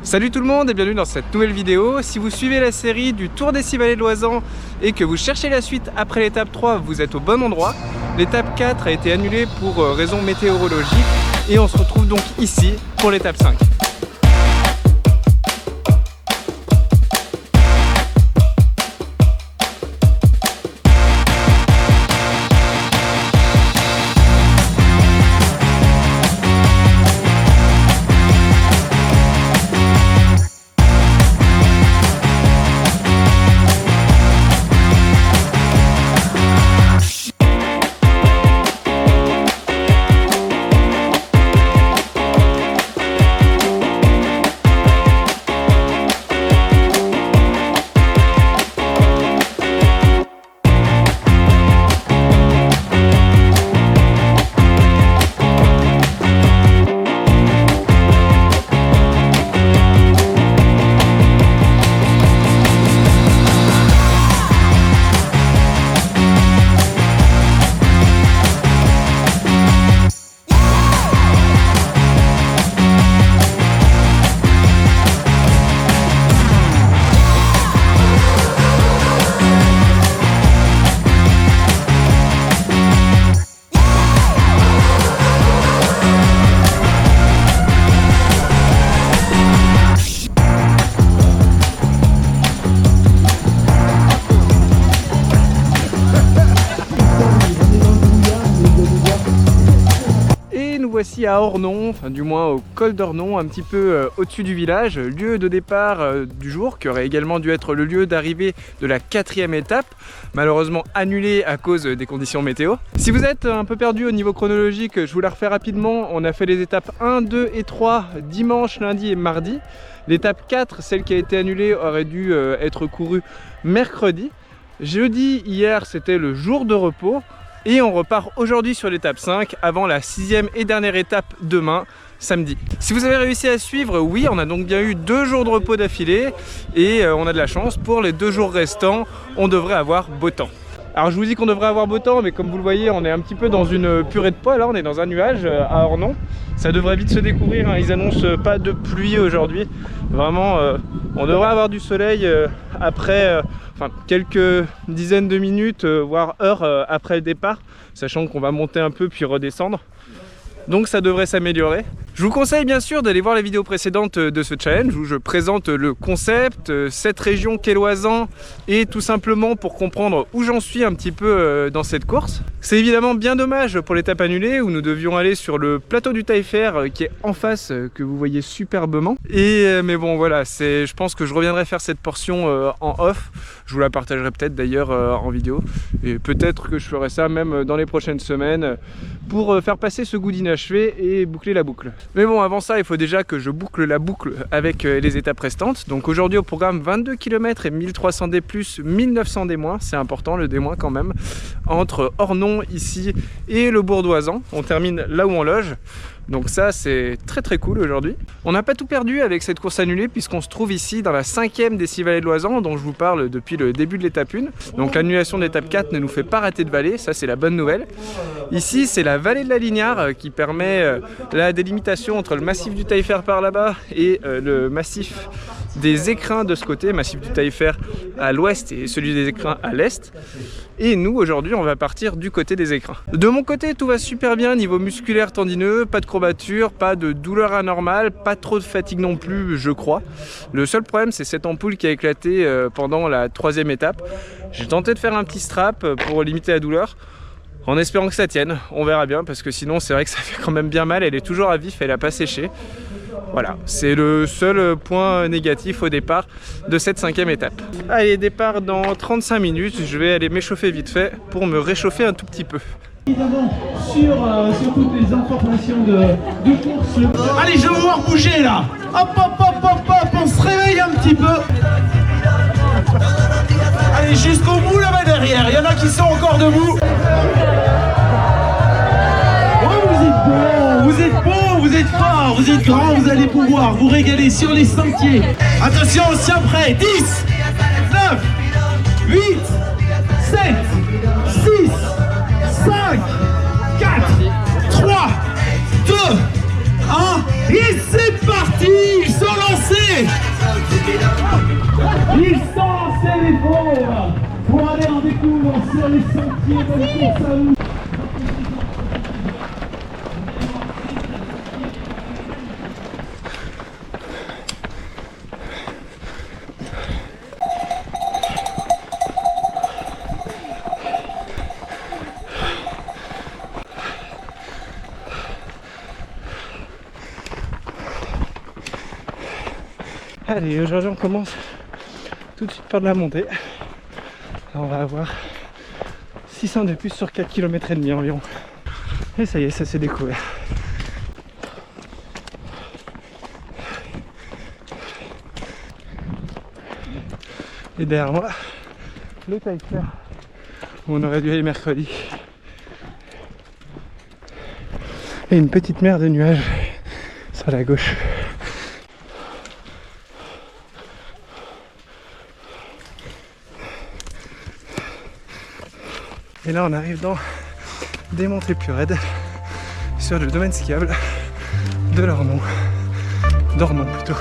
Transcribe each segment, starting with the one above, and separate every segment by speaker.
Speaker 1: Salut tout le monde et bienvenue dans cette nouvelle vidéo. Si vous suivez la série du Tour des 6 vallées de l'Oisans et que vous cherchez la suite après l'étape 3, vous êtes au bon endroit. L'étape 4 a été annulée pour raisons météorologiques et on se retrouve donc ici pour l'étape 5. Voici à Ornon, enfin du moins au col d'Ornon, un petit peu au-dessus du village, lieu de départ du jour, qui aurait également dû être le lieu d'arrivée de la 4e étape, malheureusement annulée à cause des conditions météo. Si vous êtes un peu perdu au niveau chronologique, je vous la refais rapidement. On a fait les étapes 1, 2 et 3 dimanche, lundi et mardi. L'étape 4, celle qui a été annulée, aurait dû être courue mercredi. Jeudi, hier, c'était le jour de repos. Et on repart aujourd'hui sur l'étape 5 avant la 6e et dernière étape demain, samedi. Si vous avez réussi à suivre, oui, on a donc bien eu 2 jours de repos d'affilée et on a de la chance, pour les 2 jours restants, on devrait avoir beau temps. Alors je vous dis qu'on devrait avoir beau temps, mais comme vous le voyez, on est un petit peu dans une purée de pois, là on est dans un nuage à Ornon. Ça devrait vite se découvrir, hein. Ils annoncent pas de pluie aujourd'hui. Vraiment, on devrait avoir du soleil après quelques dizaines de minutes, voire heures après le départ, sachant qu'on va monter un peu puis redescendre. Donc ça devrait s'améliorer. Je vous conseille bien sûr d'aller voir la vidéo précédente de ce challenge où je présente le concept, cette région qu'est l'Oisans, et tout simplement pour comprendre où j'en suis un petit peu dans cette course. C'est évidemment bien dommage pour l'étape annulée où nous devions aller sur le plateau du Taillefer qui est en face, que vous voyez superbement. Mais bon voilà, je pense que je reviendrai faire cette portion en off. Je vous la partagerai peut-être d'ailleurs en vidéo. Et peut-être que je ferai ça même dans les prochaines semaines pour faire passer ce goût d'inachevé et boucler la boucle. Mais bon, avant ça, il faut déjà que je boucle la boucle avec les étapes restantes. Donc aujourd'hui au programme 22 km et 1300 D+, 1900 D-. C'est important le D- quand même. Entre Ornon ici et le bourg d'Oisans. On termine là où on loge. Donc ça c'est très cool aujourd'hui. On n'a pas tout perdu avec cette course annulée puisqu'on se trouve ici dans la 5e des 6 vallées de l'Oisans dont je vous parle depuis le début de l'étape 1. Donc l'annulation de l'étape 4 ne nous fait pas rater de vallée, ça c'est la bonne nouvelle. Ici c'est la vallée de la Lignare qui permet la délimitation entre le massif du Taillefer par là-bas et le massif des Écrins de ce côté, massif du Taillefer à l'ouest et celui des Écrins à l'est. Et nous aujourd'hui on va partir du côté des Écrins. De mon côté tout va super bien niveau musculaire tendineux, pas de courbature, pas de douleur anormale, pas trop de fatigue non plus je crois. Le seul problème c'est cette ampoule qui a éclaté pendant la 3e étape. J'ai tenté de faire un petit strap pour limiter la douleur en espérant que ça tienne, on verra bien parce que sinon c'est vrai que ça fait quand même bien mal, elle est toujours à vif, elle n'a pas séché. Voilà, c'est le seul point négatif au départ de cette 5e étape. Allez, départ dans 35 minutes, je vais aller m'échauffer vite fait pour me réchauffer un tout petit peu.
Speaker 2: Évidemment, sur toutes les informations de course. Allez, je vais vous voir bouger là. Hop, hop, hop, hop, hop, on se réveille un petit peu. Allez, jusqu'au bout là-bas derrière, il y en a qui sont encore debout. Vous êtes bons, vous êtes forts, vous êtes grands, vous allez pouvoir vous régaler sur les sentiers. Attention, on se tient prêt. 10, 9, 8, 7, 6, 5, 4, 3, 2, 1. Et c'est parti, ils sont lancés.
Speaker 1: Allez, aujourd'hui on commence tout de suite par de la montée. Là, on va avoir 600 de plus sur 4 km et demi environ. Et ça y est, ça s'est découvert. Et derrière moi, le Taillefer, où on aurait dû aller mercredi. Et une petite mer de nuages sur la gauche. Et là on arrive dans des montées plus raides sur le domaine skiable de l'Ornon. D'Ornon plutôt.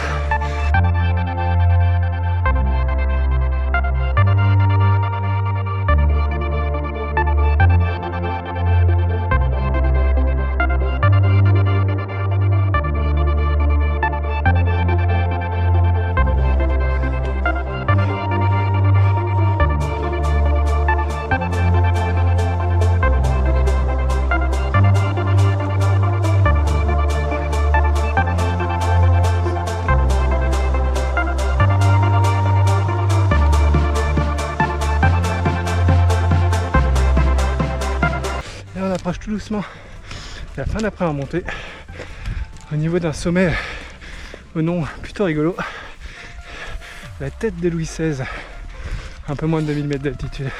Speaker 1: Tout doucement la fin d'après la montée au niveau d'un sommet au nom plutôt rigolo, la tête de Louis XVI, un peu moins de 2000 mètres d'altitude.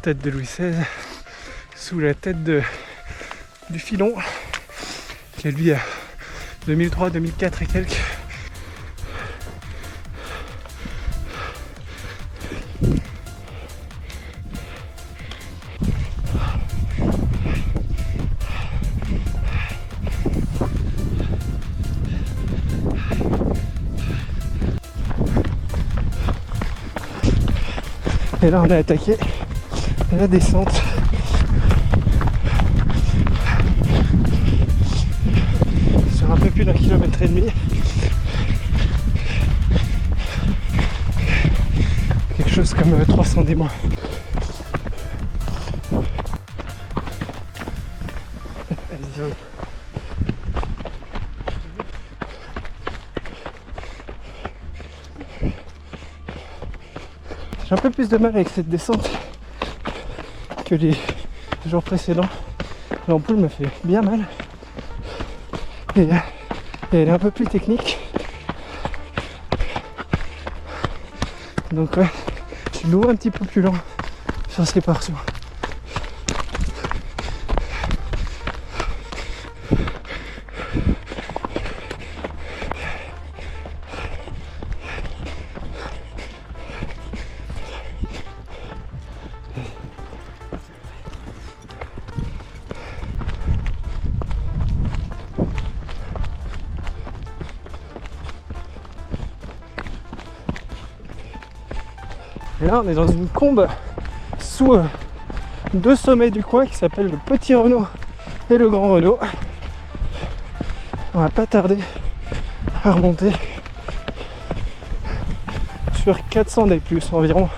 Speaker 1: Tête de Louis XVI sous la tête du Filon qui est lui à 2003, 2004 et quelques. Et là on a attaqué la descente. Sur un peu plus d'1,5 km. Quelque chose comme 300 des moins. J'ai un peu plus de mal avec cette descente que les jours précédents. L'ampoule me fait bien mal et elle est un peu plus technique. Donc ouais, je suis nouveau un petit peu plus lent sur ces portions. Et là on est dans une combe sous deux sommets du coin qui s'appellent le Petit Renaud et le Grand Renaud. On va pas tarder à remonter sur 400 des plus environ.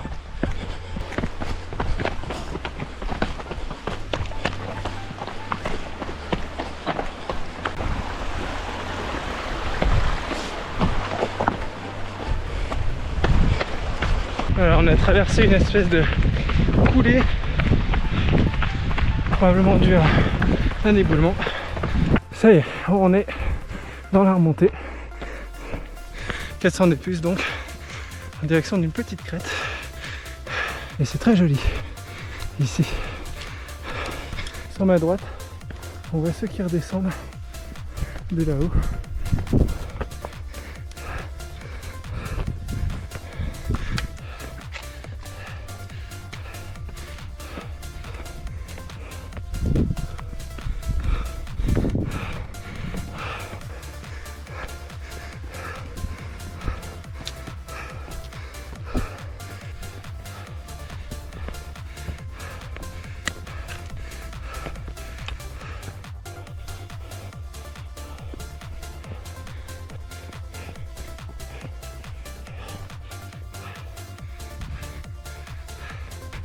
Speaker 1: Alors on a traversé une espèce de coulée, probablement dû à un éboulement. Ça y est, on est dans la remontée. 400 des plus donc, en direction d'une petite crête. Et c'est très joli, ici. Sur ma droite, on voit ceux qui redescendent de là-haut.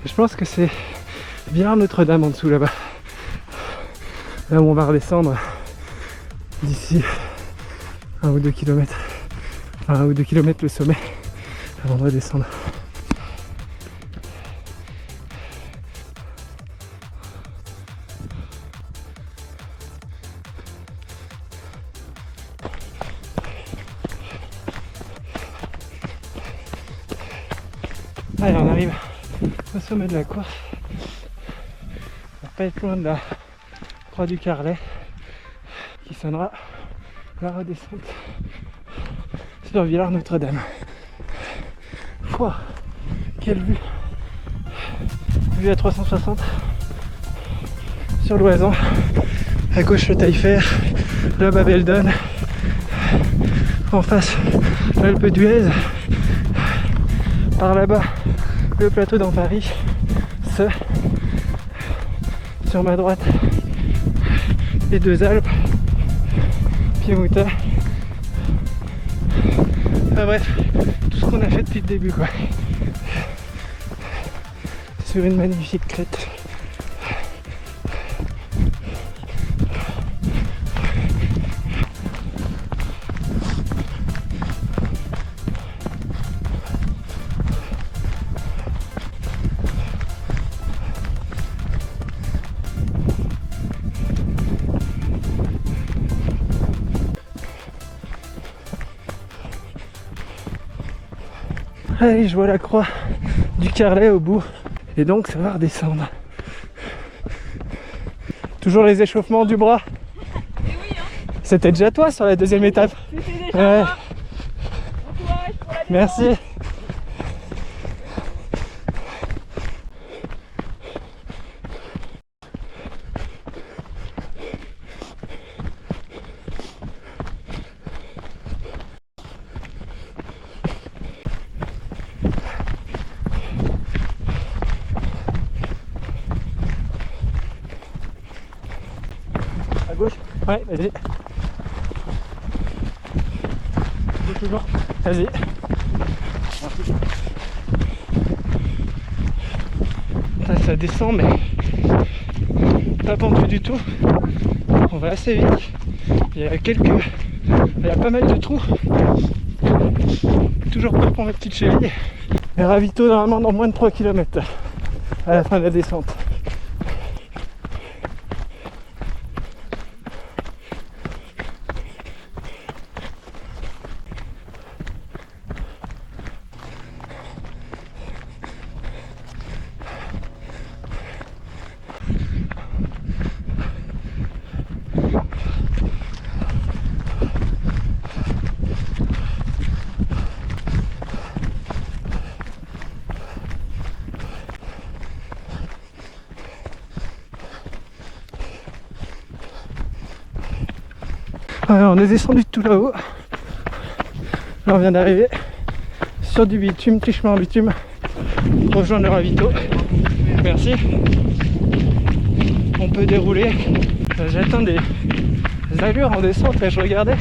Speaker 1: Je pense que c'est bien Notre-Dame en dessous là-bas. Là où on va redescendre d'ici 1 ou 2 kilomètres. Enfin 1 ou 2 kilomètres le sommet avant de redescendre. Allez, on arrive au sommet de la course. On va pas être loin de la croix du Carlet qui sonnera la redescente sur Villars-Notre-Dame. Wow, quelle vue! Vue à 360 sur l'Oisans. À gauche le Taillefer, le Babelden. En face l'Alpe d'Huez. Par là-bas le plateau dans Paris. Sur ma droite les 2 Alpes. Piémoutin. Enfin bref, tout ce qu'on a fait depuis le début quoi. Sur une magnifique crête. Allez, je vois la croix du Carlet au bout. Et donc ça va redescendre. Toujours les échauffements du bras.
Speaker 3: Et oui, hein.
Speaker 1: C'était déjà toi sur la 2e étape.
Speaker 3: C'était déjà
Speaker 1: Ouais.
Speaker 3: moi. Bon courage pour la
Speaker 1: Merci.
Speaker 3: descente.
Speaker 1: À gauche. Ouais, vas-y. Toujours. Vas-y. Ça descend mais pas pentu du tout. On va assez vite. Il y a pas mal de trous. Toujours pas pour mes petites chevilles. Et ravito normalement dans moins de 3 km à la fin de la descente. Alors, on est descendu de tout là-haut. Là on vient d'arriver sur du bitume, petit chemin en bitume. Rejoindre le ravito. Merci. On peut dérouler. J'atteins des allures en descente, là je regardais.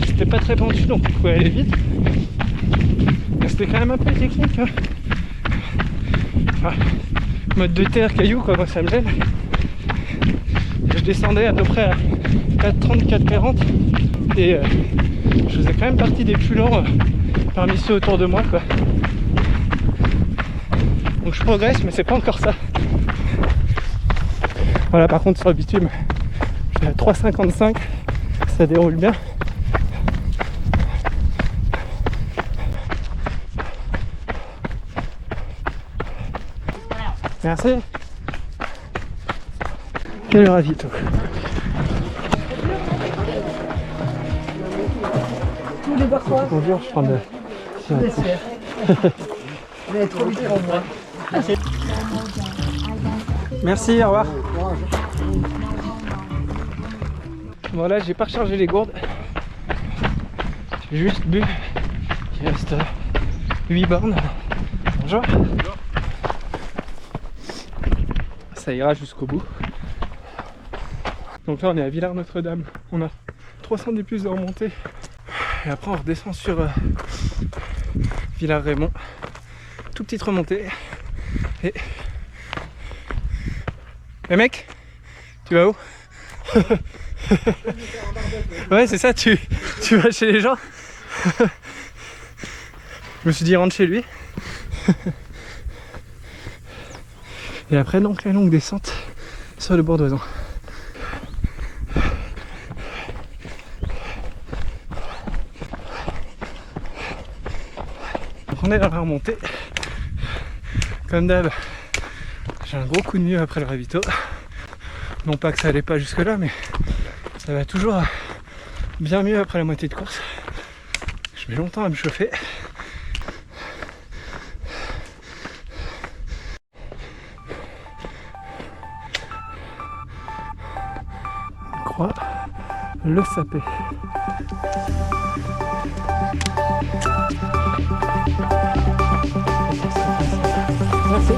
Speaker 1: C'était pas très pentu donc on pouvait aller vite. Mais c'était quand même un peu technique. Hein. Enfin, mode de terre, caillou quoi, moi ça me gêne. Je descendais à peu près à 4,30, 4,40 et je faisais quand même partie des plus lents parmi ceux autour de moi quoi. Donc je progresse mais c'est pas encore ça. Voilà, par contre sur le bitume je suis à 3,55, ça déroule bien. Merci. Quel ravito.
Speaker 3: Tous les barquois.
Speaker 1: Bonjour, je prends de...
Speaker 3: Vous allez trop vite pour moi.
Speaker 1: Merci, au revoir. Bon là j'ai pas rechargé les gourdes. J'ai juste bu. Il reste 8 bornes. Bonjour. Ça ira jusqu'au bout. Donc là on est à Villars-Notre-Dame. On a 310 plus de remontée. Et après on redescend sur Villars-Rémont. Toute petite remontée. Et mec, tu vas où? Ouais, c'est ça, tu vas chez les gens. Je me suis dit rentre chez lui. Et après donc la longue descente sur le Bourdoisan. On est dans la remontée. Comme d'hab, j'ai un gros coup de mieux après le ravito. Non pas que ça allait pas jusque là, mais ça va toujours bien mieux après la moitié de course. Je mets longtemps à me chauffer. On croit le sapé. Merci.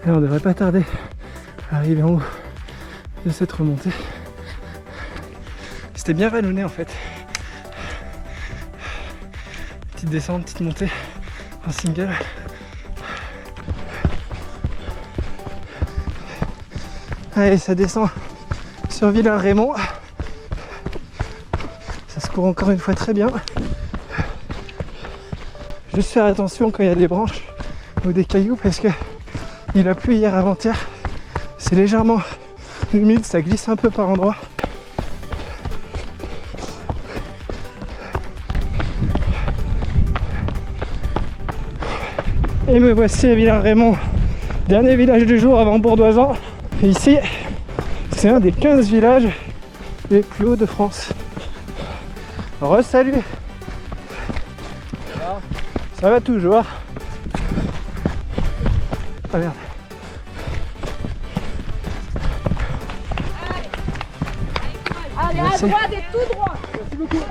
Speaker 1: Et on devrait pas tarder à arriver en haut de cette remontée. C'était bien vallonné en fait. Petite descente, petite montée en single. Allez, ça descend sur Villars-Raymond. Ça se court encore une fois très bien. Juste faire attention quand il y a des branches ou des cailloux parce que il a plu hier avant-hier. C'est légèrement humide, ça glisse un peu par endroits. Et me voici à Villars-Raymond, dernier village du jour avant Bourdoisan. Et ici, c'est un des 15 villages les plus hauts de France. Re-salut. Ça va toujours. Ah merde.
Speaker 3: Allez,
Speaker 1: Merci.
Speaker 3: à droite et tout droit.
Speaker 1: Merci beaucoup.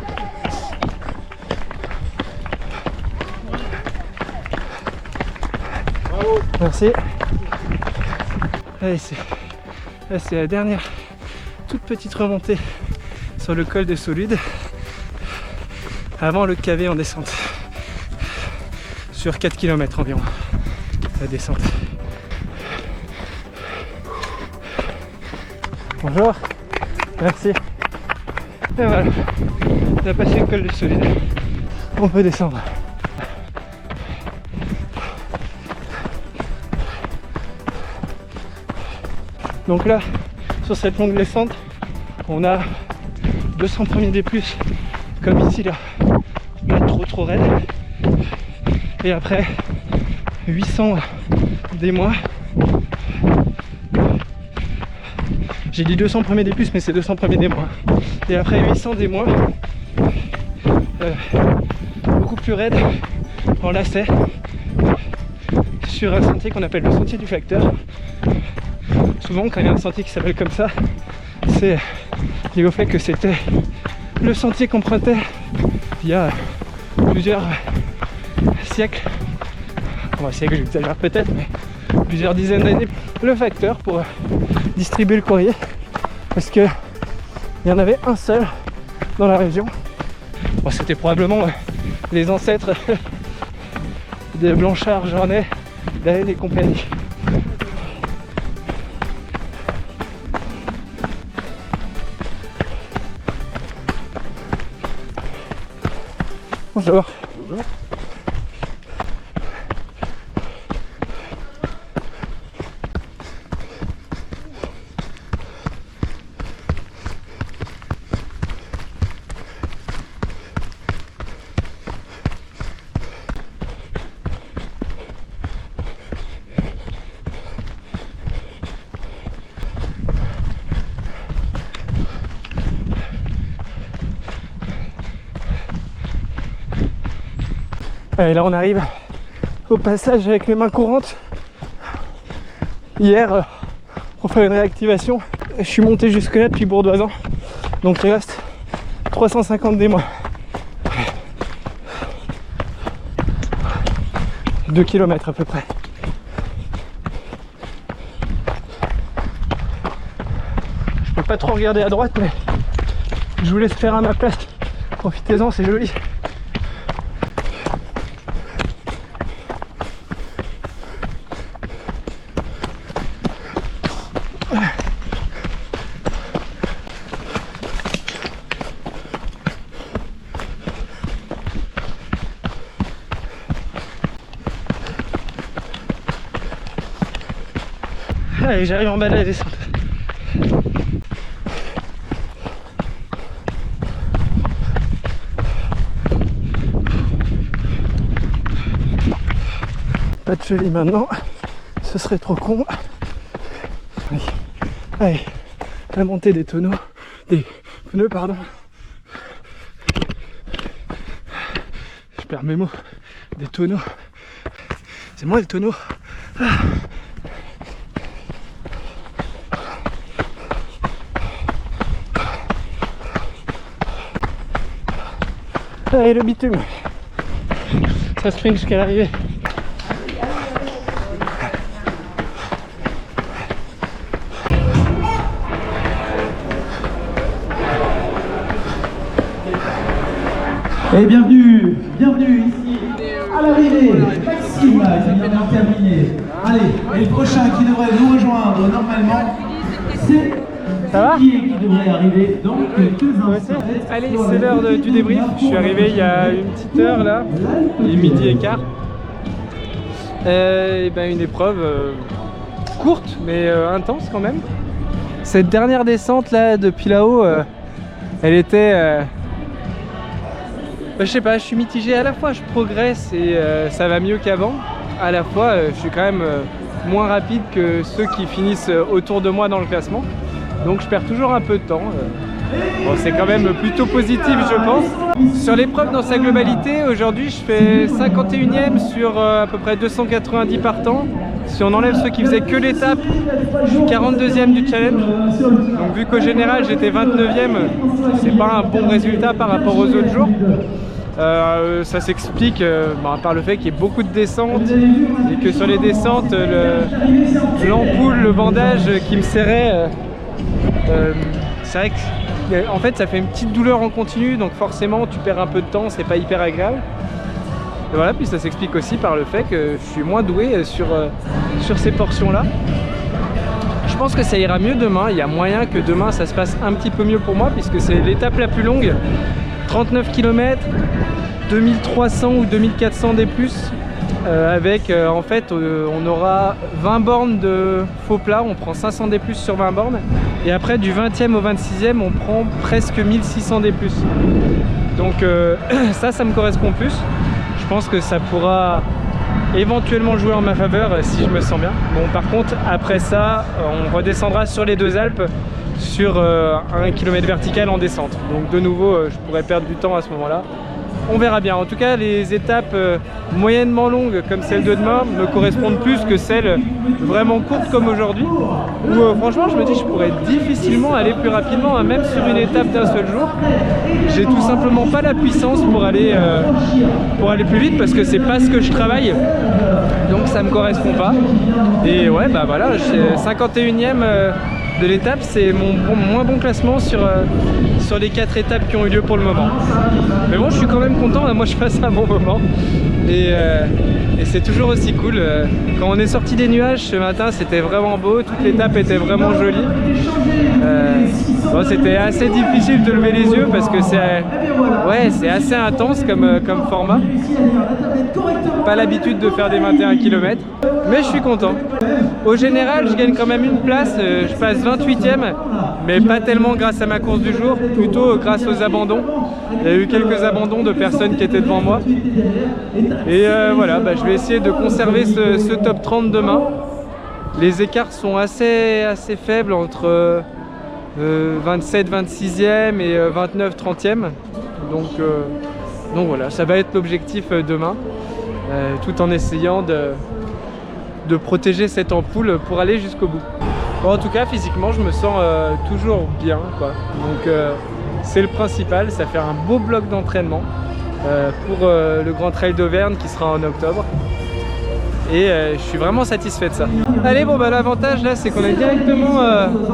Speaker 1: Bravo. Merci. Allez, c'est la dernière toute petite remontée sur le col des Soludes avant le cavé en descente. Sur 4 km environ, la descente. Bonjour, merci. Et voilà, on a passé le col du Solide. On peut descendre. Donc là, sur cette longue descente, on a 200 premiers des plus, comme ici là, pas trop raide. Et après 800 des moins. J'ai dit 200 premiers des plus, mais c'est 200 premiers des moins. Et après 800 des moins, beaucoup plus raide, en lacet, sur un sentier qu'on appelle le sentier du facteur. Souvent quand il y a un sentier qui s'appelle comme ça, c'est lié au fait que c'était le sentier qu'empruntait il y a plusieurs siècles, enfin siècle j'exagère peut-être, mais plusieurs dizaines d'années, le facteur pour distribuer le courrier, parce que il y en avait un seul dans la région. Bon, c'était probablement les ancêtres de Blanchard, Jornet, Daen et compagnie. Bonjour. Bonjour. Et là on arrive au passage avec les mains courantes. Hier, pour faire une réactivation. Je suis monté jusque là depuis Bourdoisan, donc il reste 350 des mois. 2 km à peu près. Je peux pas trop regarder à droite, mais je vous laisse faire à ma place. Profitez-en, c'est joli. Allez, j'arrive en bas de la descente. Pas de cheville maintenant, ce serait trop con. Allez, allez, la montée des tonneaux, des pneus, pardon. Je perds mes mots, des tonneaux. C'est moi le tonneau. Ah. Allez, le bitume, ça sprint jusqu'à l'arrivée.
Speaker 2: Et bienvenue ici à l'arrivée, Maxime qui vient de terminer. Allez, et le prochain qui devrait nous rejoindre normalement, c'est qui devrait arriver dans quelques instants.
Speaker 1: Allez, c'est l'heure du débrief. Je suis arrivé il y a une petite heure là, il est midi et quart. Et ben une épreuve courte mais intense quand même. Cette dernière descente là depuis là-haut, elle était... je sais pas, je suis mitigé. À la fois je progresse et ça va mieux qu'avant. À la fois je suis quand même moins rapide que ceux qui finissent autour de moi dans le classement. Donc je perds toujours un peu de temps. Bon, c'est quand même plutôt positif je pense. Sur l'épreuve dans sa globalité, aujourd'hui je fais 51e sur à peu près 290 partants. Si on enlève ceux qui faisaient que l'étape, je suis 42e du challenge. Donc vu qu'au général j'étais 29e, c'est pas un bon résultat par rapport aux autres jours. Ça s'explique par le fait qu'il y ait beaucoup de descentes et que sur les descentes, l'ampoule, le bandage qui me serrait, c'est vrai que en fait ça fait une petite douleur en continu, donc forcément tu perds un peu de temps, c'est pas hyper agréable. Et voilà, puis ça s'explique aussi par le fait que je suis moins doué sur ces portions là. Je pense que ça ira mieux demain, il y a moyen que demain ça se passe un petit peu mieux pour moi puisque c'est l'étape la plus longue, 39 km, 2300 ou 2400 des plus. Avec en fait on aura 20 bornes de faux plat, on prend 500 des plus sur 20 bornes et après du 20e au 26e on prend presque 1600 des plus. Donc ça me correspond plus. Je pense que ça pourra éventuellement jouer en ma faveur si je me sens bien. Bon, par contre après ça on redescendra sur les deux Alpes sur 1 km vertical en descente. Donc de nouveau je pourrais perdre du temps à ce moment là. On verra bien. En tout cas, les étapes moyennement longues comme celle de demain me correspondent plus que celles vraiment courtes comme aujourd'hui. Où franchement, je me dis que je pourrais difficilement aller plus rapidement, hein, même sur une étape d'un seul jour. J'ai tout simplement pas la puissance pour aller plus vite parce que c'est pas ce que je travaille. Donc ça me correspond pas. Et ouais, bah voilà, 51e de l'étape, c'est mon moins bon classement sur les 4 étapes qui ont eu lieu pour le moment. Mais bon, je suis quand même content, là, moi je passe un bon moment et c'est toujours aussi cool. Quand on est sorti des nuages ce matin, c'était vraiment beau, toute l'étape était vraiment jolie. Bon, c'était assez difficile de lever les yeux parce que c'est assez intense comme format. Pas l'habitude de faire des 21 km, mais je suis content. Au général, je gagne quand même une place, je passe 28e, mais pas tellement grâce à ma course du jour, plutôt grâce aux abandons. Il y a eu quelques abandons de personnes qui étaient devant moi. Et voilà, je vais essayer de conserver ce top 30 demain. Les écarts sont assez faibles entre 27, 26e et 29, 30e. Donc voilà, ça va être l'objectif demain, tout en essayant de protéger cette ampoule pour aller jusqu'au bout. Bon, en tout cas, physiquement, je me sens toujours bien, quoi. Donc c'est le principal, ça fait un beau bloc d'entraînement pour le Grand Trail d'Auvergne qui sera en octobre. Et je suis vraiment satisfait de ça. Allez, bon bah l'avantage là c'est qu'on est directement,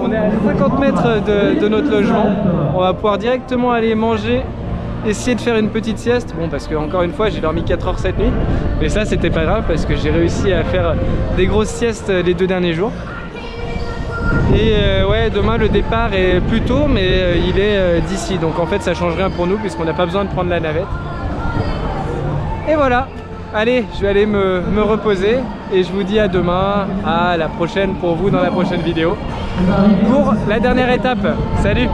Speaker 1: on est à 50 mètres de notre logement. On va pouvoir directement aller manger, essayer de faire une petite sieste. Bon, parce que encore une fois j'ai dormi 4 heures cette nuit, mais ça c'était pas grave parce que j'ai réussi à faire des grosses siestes les 2 derniers jours. Et ouais, demain le départ est plus tôt, mais il est d'ici, donc en fait ça change rien pour nous puisqu'on n'a pas besoin de prendre la navette. Et voilà. Allez, je vais aller me reposer et je vous dis à demain, à la prochaine pour vous dans la prochaine vidéo pour la dernière étape. Salut!